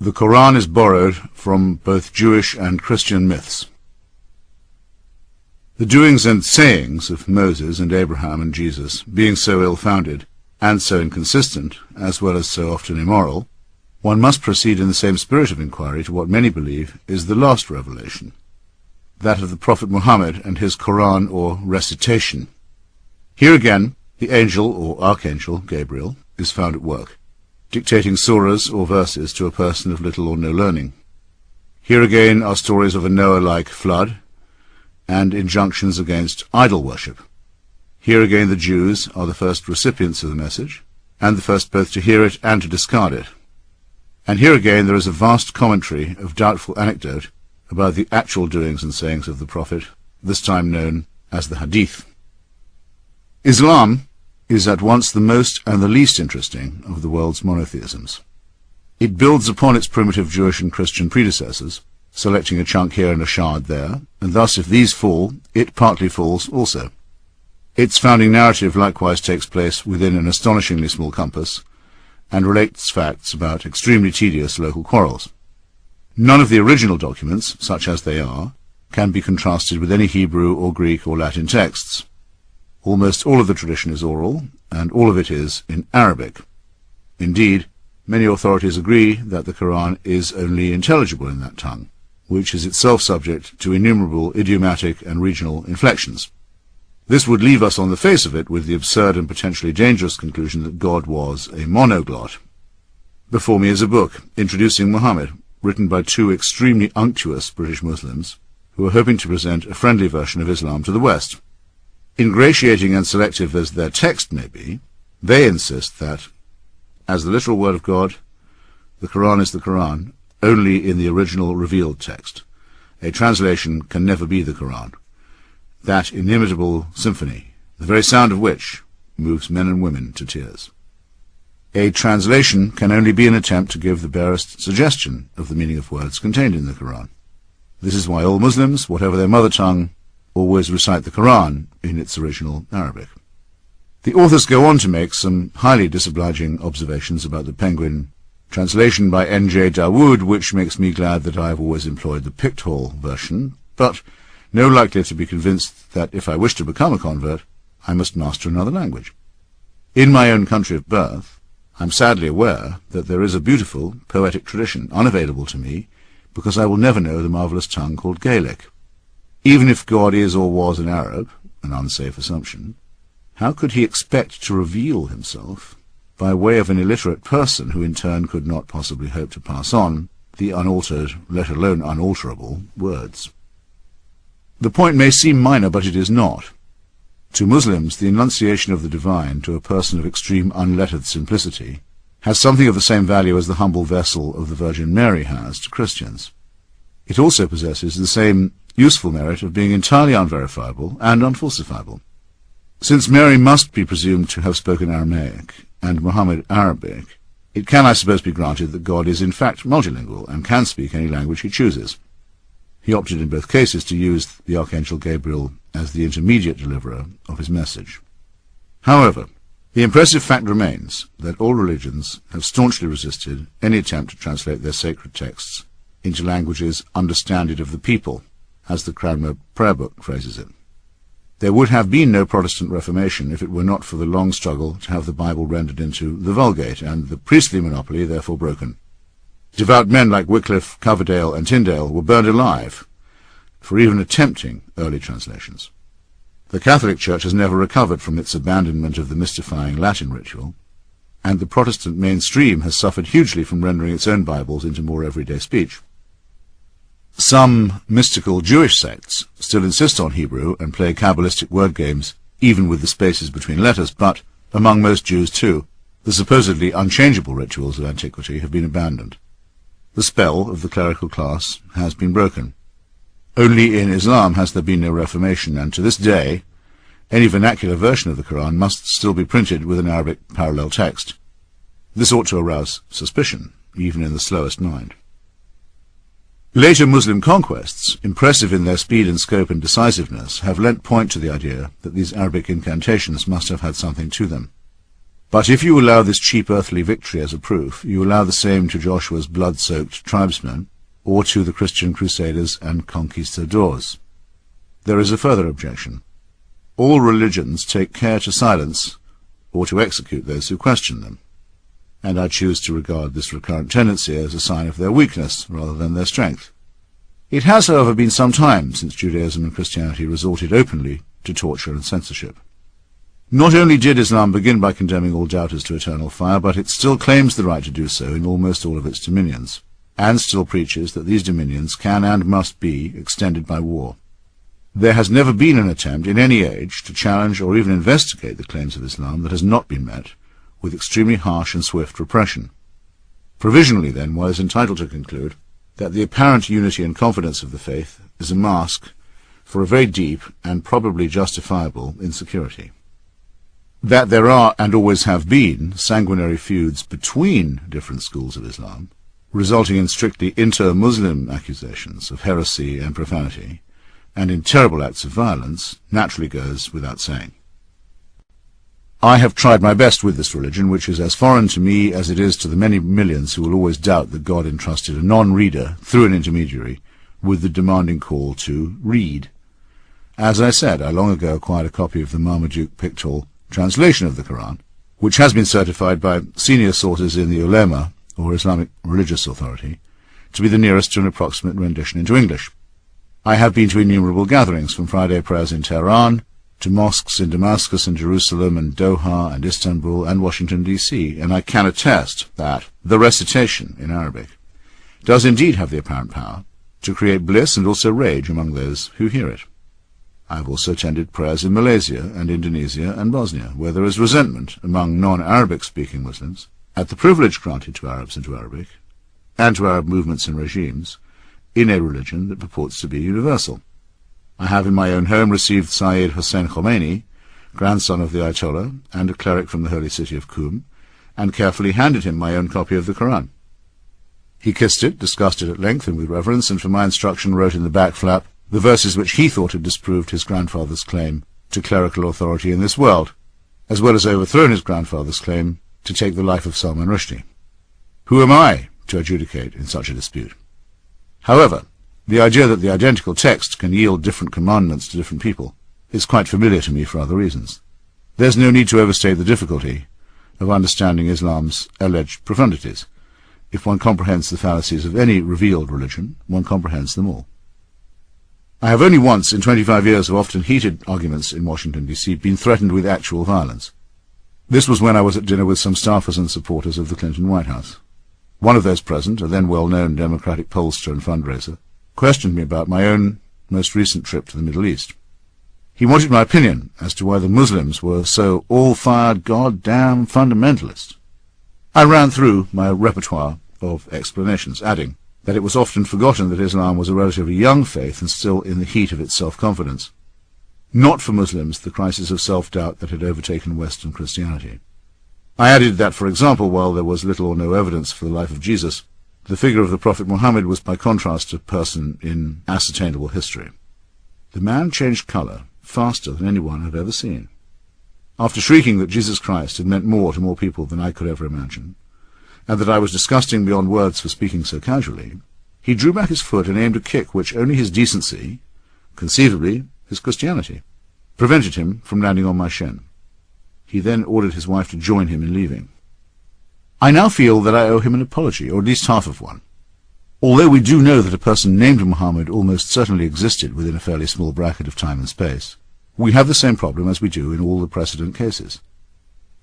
The Quran is borrowed from both Jewish and Christian myths. The doings and sayings of Moses and Abraham and Jesus, being so ill-founded and so inconsistent, as well as so often immoral, one must proceed in the same spirit of inquiry to what many believe is the last revelation, that of the Prophet Muhammad and his Quran or recitation. Here again, the angel or archangel, Gabriel, is found at work, dictating surahs or verses to a person of little or no learning. Here again are stories of a Noah-like flood, and injunctions against idol worship. Here again the Jews are the first recipients of the message, and the first both to hear it and to discard it. And here again there is a vast commentary of doubtful anecdote about the actual doings and sayings of the Prophet, this time known as the Hadith. Islam is at once the most and the least interesting of the world's monotheisms. It builds upon its primitive Jewish and Christian predecessors, selecting a chunk here and a shard there, and thus if these fall, it partly falls also. Its founding narrative likewise takes place within an astonishingly small compass, and relates facts about extremely tedious local quarrels. None of the original documents, such as they are, can be contrasted with any Hebrew or Greek or Latin texts. Almost all of the tradition is oral, and all of it is in Arabic. Indeed, many authorities agree that the Quran is only intelligible in that tongue, which is itself subject to innumerable idiomatic and regional inflections. This would leave us on the face of it with the absurd and potentially dangerous conclusion that God was a monoglot. Before me is a book introducing Muhammad, written by two extremely unctuous British Muslims, who are hoping to present a friendly version of Islam to the West. Ingratiating and selective as their text may be, they insist that, as the literal word of God, the Quran is the Quran only in the original revealed text. A translation can never be the Quran, that inimitable symphony, the very sound of which moves men and women to tears. A translation can only be an attempt to give the barest suggestion of the meaning of words contained in the Quran. This is why all Muslims, whatever their mother tongue, always recite the Quran in its original Arabic. The authors go on to make some highly disobliging observations about the Penguin translation by N.J. Dawood, which makes me glad that I have always employed the Picthall version, but no likely to be convinced that if I wish to become a convert, I must master another language. In my own country of birth, I am sadly aware that there is a beautiful, poetic tradition unavailable to me, because I will never know the marvellous tongue called Gaelic. Even if God is or was an Arab, an unsafe assumption, how could he expect to reveal himself by way of an illiterate person who in turn could not possibly hope to pass on the unaltered, let alone unalterable, words? The point may seem minor, but it is not. To Muslims, the enunciation of the divine to a person of extreme unlettered simplicity has something of the same value as the humble vessel of the Virgin Mary has to Christians. It also possesses the same useful merit of being entirely unverifiable and unfalsifiable. Since Mary must be presumed to have spoken Aramaic and Muhammad Arabic, it can, I suppose, be granted that God is in fact multilingual and can speak any language he chooses. He opted in both cases to use the Archangel Gabriel as the intermediate deliverer of his message. However, the impressive fact remains that all religions have staunchly resisted any attempt to translate their sacred texts into languages understanded of the people, as the Cranmer Prayer Book phrases it. There would have been no Protestant Reformation if it were not for the long struggle to have the Bible rendered into the Vulgate, and the priestly monopoly therefore broken. Devout men like Wycliffe, Coverdale, and Tyndale were burned alive for even attempting early translations. The Catholic Church has never recovered from its abandonment of the mystifying Latin ritual, and the Protestant mainstream has suffered hugely from rendering its own Bibles into more everyday speech. Some mystical Jewish sects still insist on Hebrew and play Kabbalistic word games even with the spaces between letters, but, among most Jews too, the supposedly unchangeable rituals of antiquity have been abandoned. The spell of the clerical class has been broken. Only in Islam has there been no reformation, and to this day any vernacular version of the Quran must still be printed with an Arabic parallel text. This ought to arouse suspicion, even in the slowest mind. Later Muslim conquests, impressive in their speed and scope and decisiveness, have lent point to the idea that these Arabic incantations must have had something to them. But if you allow this cheap earthly victory as a proof, you allow the same to Joshua's blood-soaked tribesmen, or to the Christian crusaders and conquistadors. There is a further objection. All religions take care to silence or to execute those who question them, and I choose to regard this recurrent tendency as a sign of their weakness rather than their strength. It has, however, been some time since Judaism and Christianity resorted openly to torture and censorship. Not only did Islam begin by condemning all doubters to eternal fire, but it still claims the right to do so in almost all of its dominions, and still preaches that these dominions can and must be extended by war. There has never been an attempt in any age to challenge or even investigate the claims of Islam that has not been met with extremely harsh and swift repression. Provisionally, then, one is entitled to conclude that the apparent unity and confidence of the faith is a mask for a very deep and probably justifiable insecurity. That there are, and always have been, sanguinary feuds between different schools of Islam, resulting in strictly inter-Muslim accusations of heresy and profanity, and in terrible acts of violence, naturally goes without saying. I have tried my best with this religion, which is as foreign to me as it is to the many millions who will always doubt that God entrusted a non-reader, through an intermediary, with the demanding call to read. As I said, I long ago acquired a copy of the Marmaduke Pictorial translation of the Quran, which has been certified by senior sources in the ulema, or Islamic Religious Authority, to be the nearest to an approximate rendition into English. I have been to innumerable gatherings, from Friday prayers in Tehran, to mosques in Damascus and Jerusalem and Doha and Istanbul and Washington, D.C., and I can attest that the recitation in Arabic does indeed have the apparent power to create bliss and also rage among those who hear it. I have also attended prayers in Malaysia and Indonesia and Bosnia, where there is resentment among non-Arabic-speaking Muslims at the privilege granted to Arabs and to Arabic, and to Arab movements and regimes, in a religion that purports to be universal. I have in my own home received Sayyid Hossein Khomeini, grandson of the Ayatollah, and a cleric from the holy city of Qum, and carefully handed him my own copy of the Quran. He kissed it, discussed it at length and with reverence, and for my instruction wrote in the back flap the verses which he thought had disproved his grandfather's claim to clerical authority in this world, as well as overthrown his grandfather's claim to take the life of Salman Rushdie. Who am I to adjudicate in such a dispute? However, the idea that the identical text can yield different commandments to different people is quite familiar to me for other reasons. There's no need to overstate the difficulty of understanding Islam's alleged profundities. If one comprehends the fallacies of any revealed religion, one comprehends them all. I have only once, in 25 years of often heated arguments in Washington, D.C., been threatened with actual violence. This was when I was at dinner with some staffers and supporters of the Clinton White House. One of those present, a then well-known Democratic pollster and fundraiser, questioned me about my own most recent trip to the Middle East. He wanted my opinion as to why the Muslims were so all-fired goddamn fundamentalist. I ran through my repertoire of explanations, adding that it was often forgotten that Islam was a relatively young faith and still in the heat of its self-confidence. Not for Muslims the crisis of self-doubt that had overtaken Western Christianity. I added that, for example, while there was little or no evidence for the life of Jesus, the figure of the Prophet Muhammad was by contrast a person in ascertainable history. The man changed colour faster than anyone had ever seen. After shrieking that Jesus Christ had meant more to more people than I could ever imagine, and that I was disgusting beyond words for speaking so casually, he drew back his foot and aimed a kick which only his decency, conceivably his Christianity, prevented him from landing on my shin. He then ordered his wife to join him in leaving. I now feel that I owe him an apology, or at least half of one. Although we do know that a person named Muhammad almost certainly existed within a fairly small bracket of time and space, we have the same problem as we do in all the precedent cases.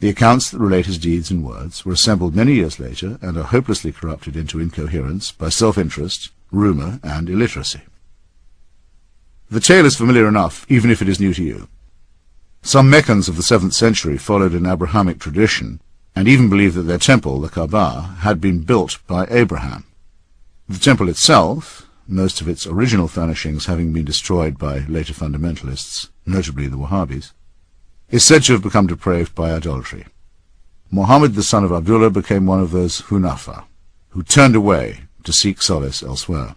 The accounts that relate his deeds and words were assembled many years later and are hopelessly corrupted into incoherence by self-interest, rumour, and illiteracy. The tale is familiar enough, even if it is new to you. Some Meccans of the 7th century followed an Abrahamic tradition and even believed that their temple, the Kaaba, had been built by Abraham. The temple itself, most of its original furnishings having been destroyed by later fundamentalists, notably the Wahhabis, is said to have become depraved by idolatry. Muhammad, the son of Abdullah, became one of those Hunafa, who turned away to seek solace elsewhere.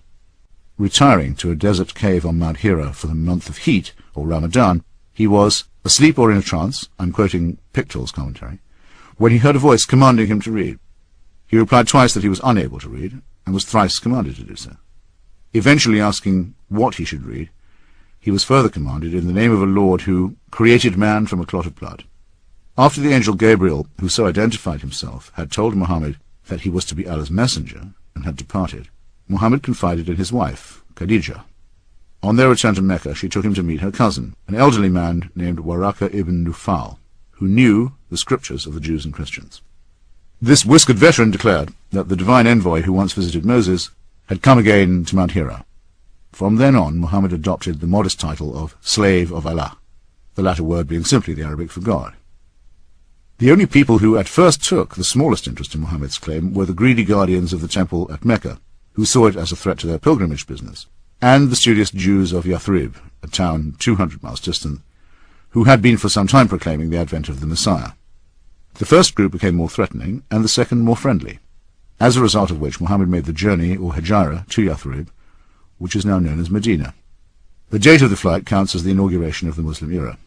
Retiring to a desert cave on Mount Hira for the month of heat, or Ramadan, he was asleep or in a trance, I'm quoting Pictorial's commentary, when he heard a voice commanding him to read. He replied twice that he was unable to read, and was thrice commanded to do so. Eventually asking what he should read, he was further commanded in the name of a Lord who created man from a clot of blood. After the angel Gabriel, who so identified himself, had told Muhammad that he was to be Allah's messenger, and had departed, Muhammad confided in his wife, Khadijah. On their return to Mecca, she took him to meet her cousin, an elderly man named Waraka ibn Nufal, who knew the scriptures of the Jews and Christians. This whiskered veteran declared that the divine envoy who once visited Moses had come again to Mount Hira. From then on, Muhammad adopted the modest title of Slave of Allah, the latter word being simply the Arabic for God. The only people who at first took the smallest interest in Muhammad's claim were the greedy guardians of the temple at Mecca, who saw it as a threat to their pilgrimage business, and the studious Jews of Yathrib, a town 200 miles distant, who had been for some time proclaiming the advent of the Messiah. The first group became more threatening, and the second more friendly, as a result of which Muhammad made the journey, or Hijrah, to Yathrib, which is now known as Medina. The date of the flight counts as the inauguration of the Muslim era.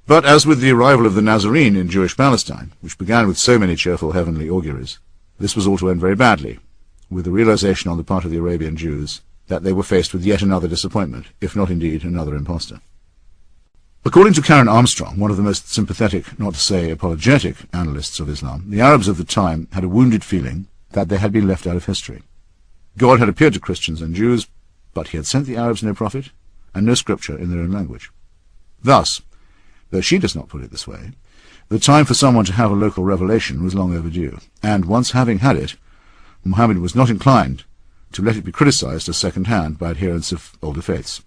But as with the arrival of the Nazarene in Jewish Palestine, which began with so many cheerful heavenly auguries, this was all to end very badly, with the realization on the part of the Arabian Jews that they were faced with yet another disappointment, if not indeed another impostor. According to Karen Armstrong, one of the most sympathetic, not to say apologetic, analysts of Islam, the Arabs of the time had a wounded feeling that they had been left out of history. God had appeared to Christians and Jews, but he had sent the Arabs no prophet and no scripture in their own language. Thus, though she does not put it this way, the time for someone to have a local revelation was long overdue, and once having had it, Muhammad was not inclined to let it be criticized as second-hand by adherents of older faiths.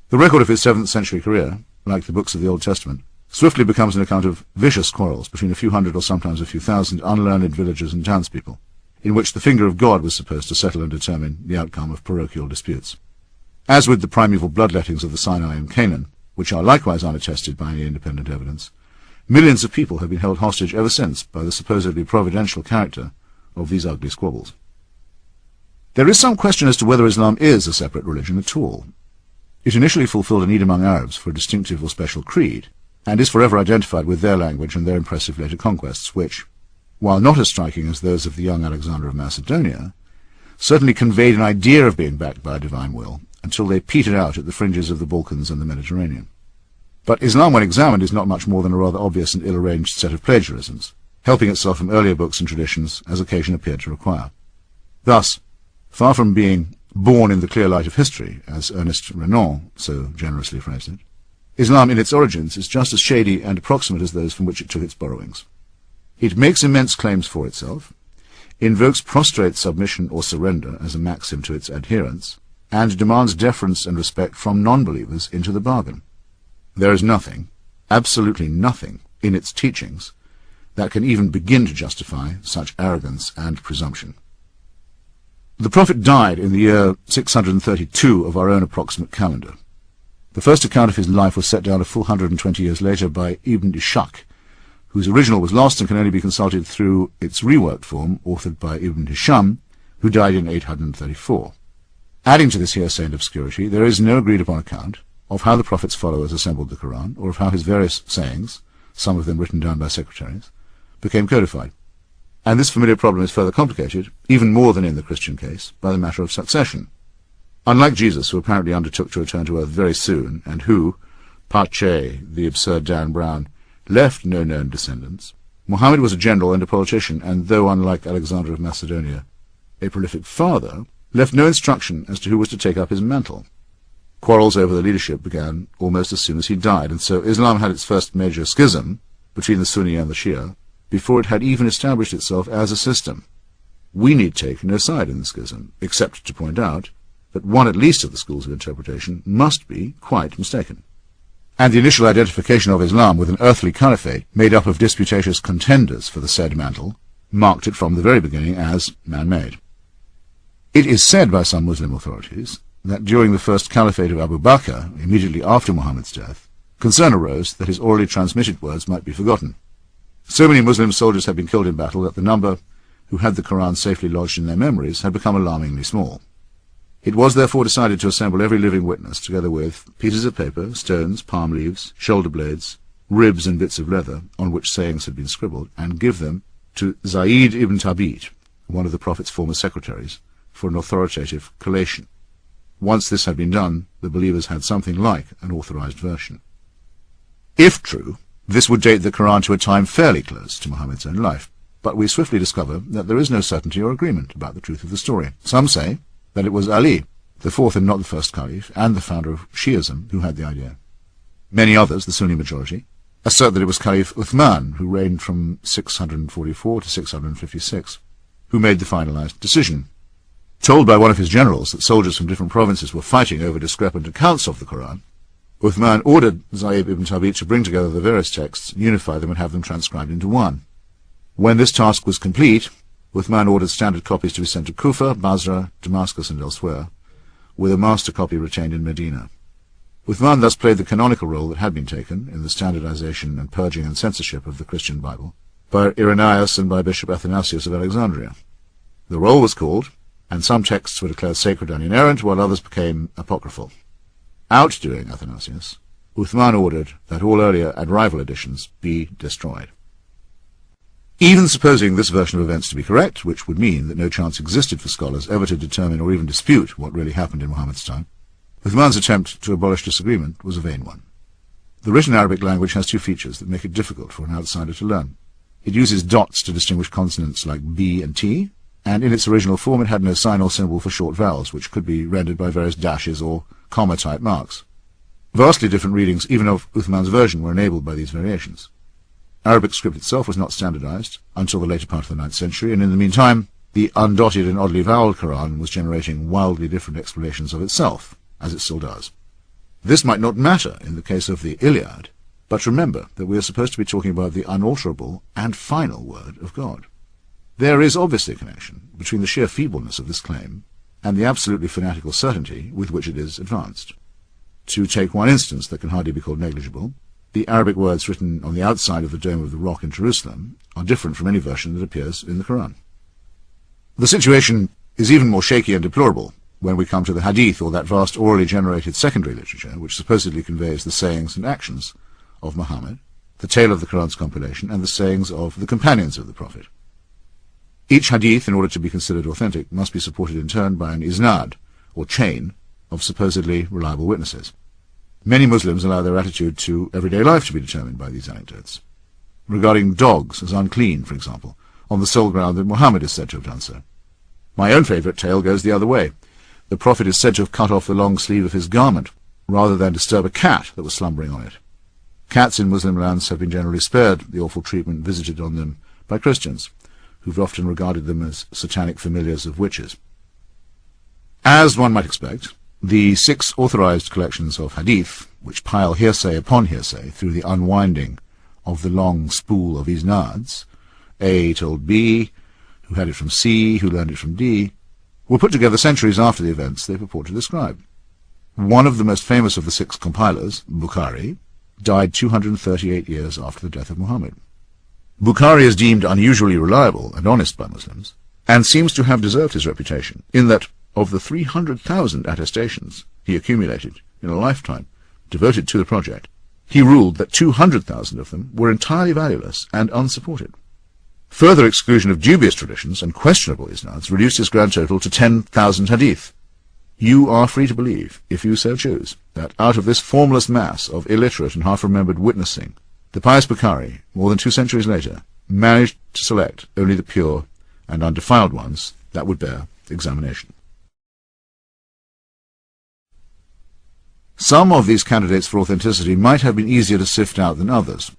The record of his 7th century career, like the books of the Old Testament, swiftly becomes an account of vicious quarrels between a few hundred or sometimes a few thousand unlearned villagers and townspeople, in which the finger of God was supposed to settle and determine the outcome of parochial disputes. As with the primeval bloodlettings of the Sinai and Canaan, which are likewise unattested by any independent evidence, millions of people have been held hostage ever since by the supposedly providential character of these ugly squabbles. There is some question as to whether Islam is a separate religion at all. It initially fulfilled a need among Arabs for a distinctive or special creed, and is forever identified with their language and their impressive later conquests, which, while not as striking as those of the young Alexander of Macedonia, certainly conveyed an idea of being backed by a divine will, until they petered out at the fringes of the Balkans and the Mediterranean. But Islam, when examined, is not much more than a rather obvious and ill-arranged set of plagiarisms, helping itself from earlier books and traditions as occasion appeared to require. Thus, far from being born in the clear light of history, as Ernest Renan so generously phrased it, Islam in its origins is just as shady and approximate as those from which it took its borrowings. It makes immense claims for itself, invokes prostrate submission or surrender as a maxim to its adherents, and demands deference and respect from non-believers into the bargain. There is nothing, absolutely nothing, in its teachings that can even begin to justify such arrogance and presumption. The Prophet died in the year 632 of our own approximate calendar. The first account of his life was set down a full 120 years later by Ibn Ishaq, whose original was lost and can only be consulted through its reworked form, authored by Ibn Hisham, who died in 834. Adding to this hearsay and obscurity, there is no agreed-upon account of how the Prophet's followers assembled the Quran, or of how his various sayings, some of them written down by secretaries, became codified. And this familiar problem is further complicated, even more than in the Christian case, by the matter of succession. Unlike Jesus, who apparently undertook to return to earth very soon, and who, Pache, the absurd Dan Brown, left no known descendants, Muhammad was a general and a politician, and though, unlike Alexander of Macedonia, a prolific father, left no instruction as to who was to take up his mantle. Quarrels over the leadership began almost as soon as he died, and so Islam had its first major schism between the Sunni and the Shia before it had even established itself as a system. We need take no side in the schism, except to point out that one at least of the schools of interpretation must be quite mistaken. And the initial identification of Islam with an earthly caliphate made up of disputatious contenders for the said mantle marked it from the very beginning as man-made. It is said by some Muslim authorities that during the first caliphate of Abu Bakr, immediately after Muhammad's death, concern arose that his orally transmitted words might be forgotten. So many Muslim soldiers had been killed in battle that the number who had the Quran safely lodged in their memories had become alarmingly small. It was therefore decided to assemble every living witness, together with pieces of paper, stones, palm leaves, shoulder blades, ribs and bits of leather on which sayings had been scribbled, and give them to Zayd ibn Thabit, one of the Prophet's former secretaries, for an authoritative collation. Once this had been done, the believers had something like an authorized version. If true, this would date the Quran to a time fairly close to Muhammad's own life, but we swiftly discover that there is no certainty or agreement about the truth of the story. Some say that it was Ali, the fourth and not the first caliph, and the founder of Shi'ism, who had the idea. Many others, the Sunni majority, assert that it was Caliph Uthman, who reigned from 644 to 656, who made the finalized decision. Told by one of his generals that soldiers from different provinces were fighting over discrepant accounts of the Quran, Uthman ordered Zayd ibn Thabit to bring together the various texts, unify them, and have them transcribed into one. When this task was complete, Uthman ordered standard copies to be sent to Kufa, Basra, Damascus, and elsewhere, with a master copy retained in Medina. Uthman thus played the canonical role that had been taken in the standardization and purging and censorship of the Christian Bible by Irenaeus and by Bishop Athanasius of Alexandria. The roll was called, and some texts were declared sacred and inerrant, while others became apocryphal. Outdoing Athanasius, Uthman ordered that all earlier and rival editions be destroyed. Even supposing this version of events to be correct, which would mean that no chance existed for scholars ever to determine or even dispute what really happened in Muhammad's time, Uthman's attempt to abolish disagreement was a vain one. The written Arabic language has two features that make it difficult for an outsider to learn. It uses dots to distinguish consonants like B and T, and in its original form it had no sign or symbol for short vowels, which could be rendered by various dashes or comma-type marks. Vastly different readings, even of Uthman's version, were enabled by these variations. Arabic script itself was not standardized until the later part of the 9th century, and in the meantime, the undotted and oddly voweled Quran was generating wildly different explanations of itself, as it still does. This might not matter in the case of the Iliad, but remember that we are supposed to be talking about the unalterable and final word of God. There is obviously a connection between the sheer feebleness of this claim and the absolutely fanatical certainty with which it is advanced. To take one instance that can hardly be called negligible, the Arabic words written on the outside of the Dome of the Rock in Jerusalem are different from any version that appears in the Quran. The situation is even more shaky and deplorable when we come to the Hadith, or that vast orally generated secondary literature which supposedly conveys the sayings and actions of Muhammad, the tale of the Quran's compilation, and the sayings of the companions of the Prophet. Each Hadith, in order to be considered authentic, must be supported in turn by an isnad, or chain, of supposedly reliable witnesses. Many Muslims allow their attitude to everyday life to be determined by these anecdotes. Regarding dogs as unclean, for example, on the sole ground that Muhammad is said to have done so. My own favourite tale goes the other way. The Prophet is said to have cut off the long sleeve of his garment, rather than disturb a cat that was slumbering on it. Cats in Muslim lands have been generally spared the awful treatment visited on them by Christians, who've often regarded them as satanic familiars of witches. As one might expect, the 6 authorized collections of hadith, which pile hearsay upon hearsay through the unwinding of the long spool of isnads, A told B, who had it from C, who learned it from D, were put together centuries after the events they purport to describe. One of the most famous of the 6 compilers, Bukhari, died 238 years after the death of Muhammad. Bukhari is deemed unusually reliable and honest by Muslims, and seems to have deserved his reputation, in that of the 300,000 attestations he accumulated in a lifetime devoted to the project, he ruled that 200,000 of them were entirely valueless and unsupported. Further exclusion of dubious traditions and questionable isnads reduced his grand total to 10,000 hadith. You are free to believe, if you so choose, that out of this formless mass of illiterate and half-remembered witnessing, the pious Bukhari, more than 2 centuries later, managed to select only the pure and undefiled ones that would bear examination. Some of these candidates for authenticity might have been easier to sift out than others.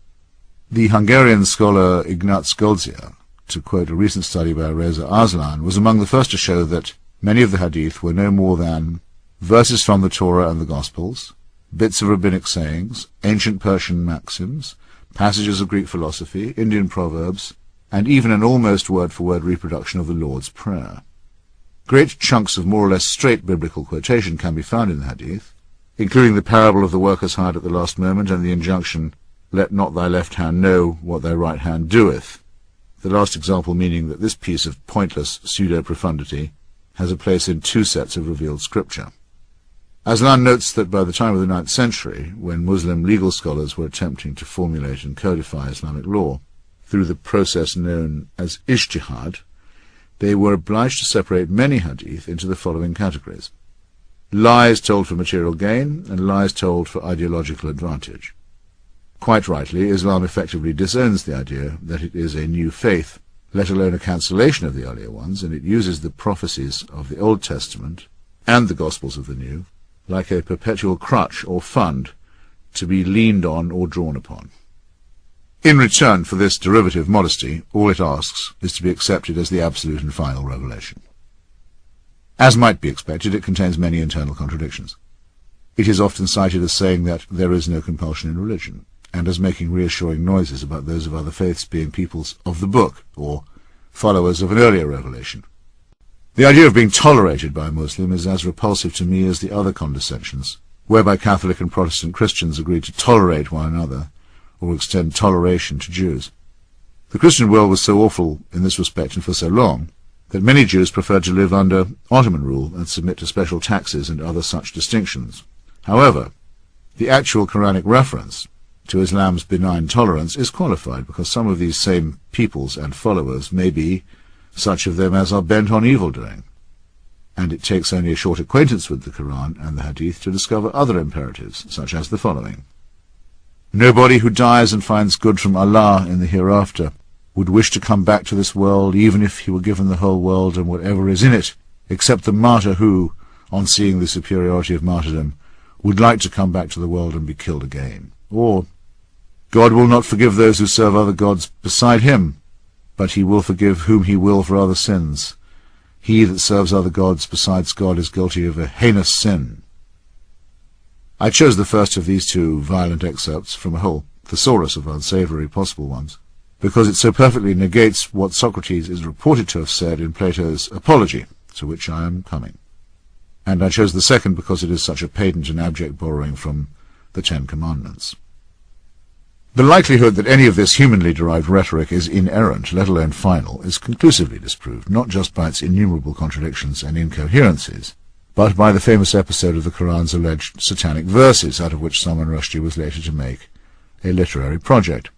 The Hungarian scholar Ignác Goldziher, to quote a recent study by Reza Arslan, was among the first to show that many of the hadith were no more than verses from the Torah and the Gospels, bits of rabbinic sayings, ancient Persian maxims, passages of Greek philosophy, Indian proverbs, and even an almost word-for-word reproduction of the Lord's Prayer. Great chunks of more or less straight biblical quotation can be found in the hadith, including the parable of the workers hired at the last moment and the injunction, "Let not thy left hand know what thy right hand doeth," the last example meaning that this piece of pointless pseudo-profundity has a place in 2 sets of revealed scripture. Aslan notes that by the time of the 9th century, when Muslim legal scholars were attempting to formulate and codify Islamic law through the process known as ijtihad, they were obliged to separate many hadith into the following categories: lies told for material gain and lies told for ideological advantage. Quite rightly, Islam effectively disowns the idea that it is a new faith, let alone a cancellation of the earlier ones, and it uses the prophecies of the Old Testament and the Gospels of the New like a perpetual crutch or fund to be leaned on or drawn upon. In return for this derivative modesty, all it asks is to be accepted as the absolute and final revelation. As might be expected, it contains many internal contradictions. It is often cited as saying that there is no compulsion in religion, and as making reassuring noises about those of other faiths being peoples of the book, or followers of an earlier revelation. The idea of being tolerated by a Muslim is as repulsive to me as the other condescensions, whereby Catholic and Protestant Christians agreed to tolerate one another, or extend toleration to Jews. The Christian world was so awful in this respect and for so long, that many Jews preferred to live under Ottoman rule and submit to special taxes and other such distinctions. However, the actual Quranic reference to Islam's benign tolerance is qualified because some of these same peoples and followers may be such of them as are bent on evil-doing, and it takes only a short acquaintance with the Quran and the Hadith to discover other imperatives, such as the following: nobody who dies and finds good from Allah in the hereafter would wish to come back to this world even if he were given the whole world and whatever is in it, except the martyr who, on seeing the superiority of martyrdom, would like to come back to the world and be killed again. Or, God will not forgive those who serve other gods beside him, but he will forgive whom he will for other sins. He that serves other gods besides God is guilty of a heinous sin. I chose the first of these two violent excerpts from a whole thesaurus of unsavoury possible ones, because it so perfectly negates what Socrates is reported to have said in Plato's Apology, to which I am coming. And I chose the second because it is such a patent and abject borrowing from the Ten Commandments. The likelihood that any of this humanly derived rhetoric is inerrant, let alone final, is conclusively disproved, not just by its innumerable contradictions and incoherencies, but by the famous episode of the Quran's alleged satanic verses, out of which Salman Rushdie was later to make a literary project.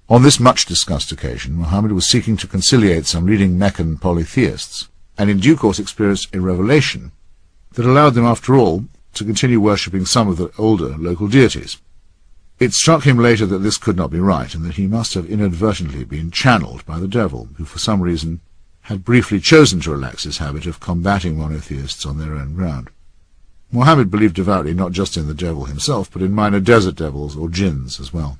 On this much-discussed occasion, Muhammad was seeking to conciliate some leading Meccan polytheists, and in due course experienced a revelation that allowed them, after all, to continue worshipping some of the older local deities. It struck him later that this could not be right, and that he must have inadvertently been channeled by the devil, who for some reason had briefly chosen to relax his habit of combating monotheists on their own ground. Muhammad believed devoutly not just in the devil himself, but in minor desert devils or jinns as well.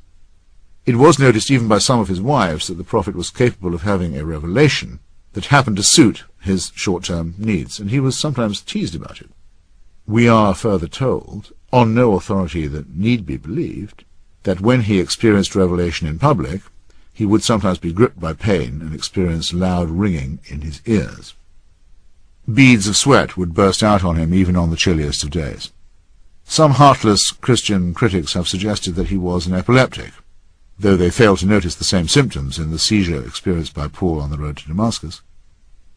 It was noticed even by some of his wives that the Prophet was capable of having a revelation that happened to suit his short-term needs, and he was sometimes teased about it. We are further told, on no authority that need be believed, that when he experienced revelation in public, he would sometimes be gripped by pain and experience loud ringing in his ears. Beads of sweat would burst out on him even on the chilliest of days. Some heartless Christian critics have suggested that he was an epileptic, though they fail to notice the same symptoms in the seizure experienced by Paul on the road to Damascus.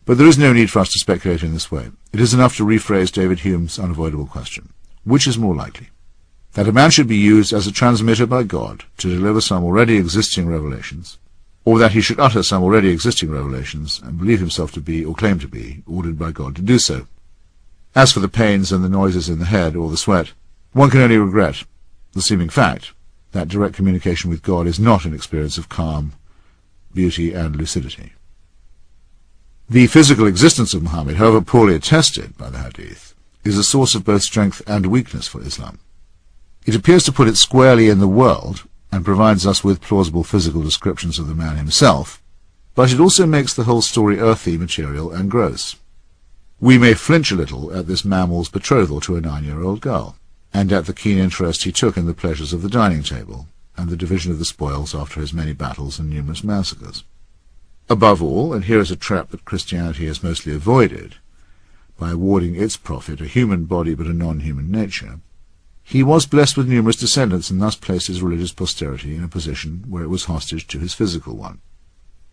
But there is no need for us to speculate in this way. It is enough to rephrase David Hume's unavoidable question. Which is more likely? That a man should be used as a transmitter by God to deliver some already existing revelations, or that he should utter some already existing revelations and believe himself to be, or claim to be, ordered by God to do so. As for the pains and the noises in the head or the sweat, one can only regret the seeming fact that direct communication with God is not an experience of calm, beauty, and lucidity. The physical existence of Muhammad, however poorly attested by the Hadith, is a source of both strength and weakness for Islam. It appears to put it squarely in the world, and provides us with plausible physical descriptions of the man himself, but it also makes the whole story earthy, material, and gross. We may flinch a little at this mammal's betrothal to a 9-year-old girl, and at the keen interest he took in the pleasures of the dining table, and the division of the spoils after his many battles and numerous massacres. Above all, and here is a trap that Christianity has mostly avoided, by awarding its prophet a human body but a non-human nature, he was blessed with numerous descendants and thus placed his religious posterity in a position where it was hostage to his physical one.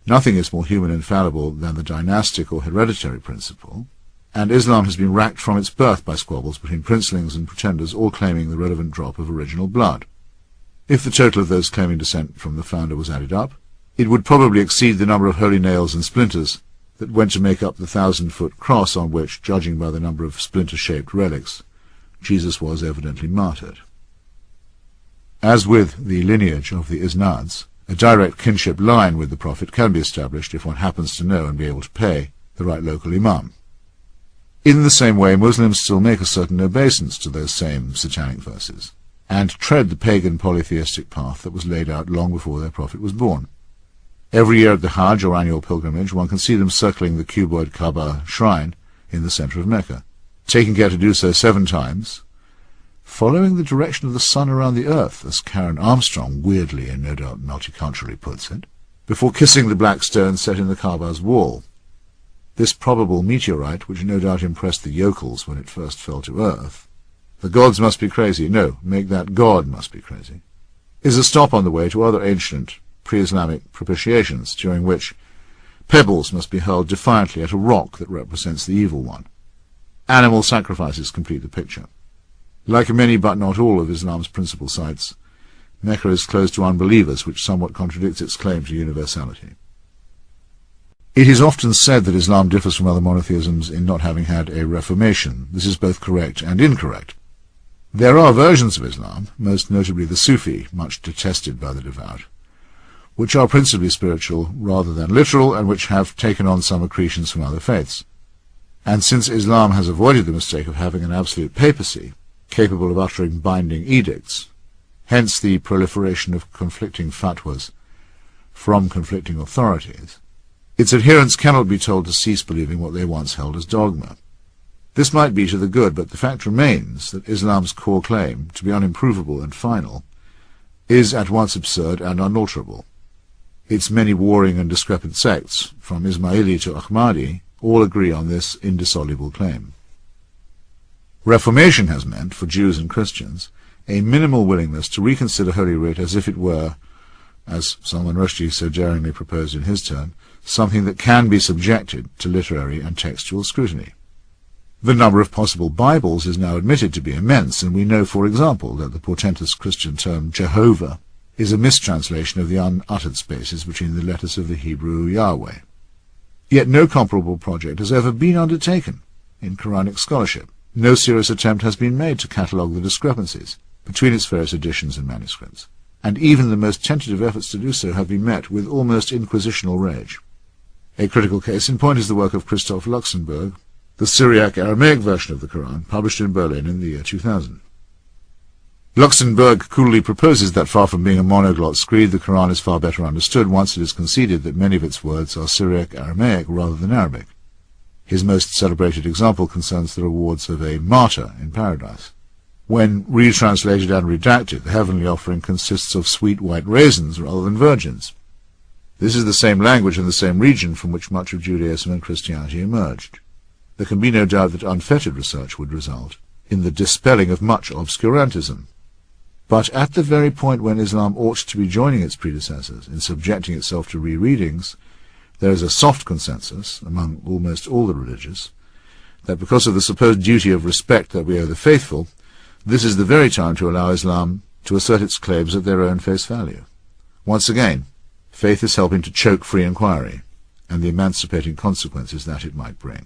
Nothing is more human and fallible than the dynastic or hereditary principle, and Islam has been racked from its birth by squabbles between princelings and pretenders, all claiming the relevant drop of original blood. If the total of those claiming descent from the founder was added up, it would probably exceed the number of holy nails and splinters that went to make up the 1,000-foot cross on which, judging by the number of splinter-shaped relics, Jesus was evidently martyred. As with the lineage of the Isnads, a direct kinship line with the Prophet can be established if one happens to know and be able to pay the right local imam. In the same way, Muslims still make a certain obeisance to those same satanic verses, and tread the pagan polytheistic path that was laid out long before their Prophet was born. Every year at the Hajj, or annual pilgrimage, one can see them circling the cuboid Kaaba shrine in the centre of Mecca, taking care to do so 7 times, following the direction of the sun around the earth, as Karen Armstrong weirdly and no doubt multiculturally puts it, before kissing the black stone set in the Kaaba's wall. This probable meteorite, which no doubt impressed the yokels when it first fell to earth, the gods must be crazy, no, make that God must be crazy, is a stop on the way to other ancient pre-Islamic propitiations, during which pebbles must be hurled defiantly at a rock that represents the evil one. Animal sacrifices complete the picture. Like many but not all of Islam's principal sites, Mecca is closed to unbelievers, which somewhat contradicts its claim to universality. It is often said that Islam differs from other monotheisms in not having had a reformation. This is both correct and incorrect. There are versions of Islam, most notably the Sufi, much detested by the devout, which are principally spiritual rather than literal, and which have taken on some accretions from other faiths. And since Islam has avoided the mistake of having an absolute papacy, capable of uttering binding edicts, hence the proliferation of conflicting fatwas from conflicting authorities, its adherents cannot be told to cease believing what they once held as dogma. This might be to the good, but the fact remains that Islam's core claim, to be unimprovable and final, is at once absurd and unalterable. Its many warring and discrepant sects, from Ismaili to Ahmadi, all agree on this indissoluble claim. Reformation has meant, for Jews and Christians, a minimal willingness to reconsider Holy Writ as if it were, as Salman Rushdie so daringly proposed in his turn, something that can be subjected to literary and textual scrutiny. The number of possible Bibles is now admitted to be immense, and we know, for example, that the portentous Christian term Jehovah is a mistranslation of the unuttered spaces between the letters of the Hebrew Yahweh. Yet no comparable project has ever been undertaken in Quranic scholarship. No serious attempt has been made to catalogue the discrepancies between its various editions and manuscripts, and even the most tentative efforts to do so have been met with almost inquisitional rage. A critical case in point is the work of Christoph Luxemburg, the Syriac-Aramaic version of the Quran, published in Berlin in the year 2000. Luxemburg coolly proposes that far from being a monoglot screed, the Quran is far better understood once it is conceded that many of its words are Syriac-Aramaic rather than Arabic. His most celebrated example concerns the rewards of a martyr in paradise. When retranslated and redacted, the heavenly offering consists of sweet white raisins rather than virgins. This is the same language and the same region from which much of Judaism and Christianity emerged. There can be no doubt that unfettered research would result in the dispelling of much obscurantism. But at the very point when Islam ought to be joining its predecessors in subjecting itself to rereadings, there is a soft consensus among almost all the religious that because of the supposed duty of respect that we owe the faithful, this is the very time to allow Islam to assert its claims at their own face value. Once again, faith is helping to choke free inquiry and the emancipating consequences that it might bring.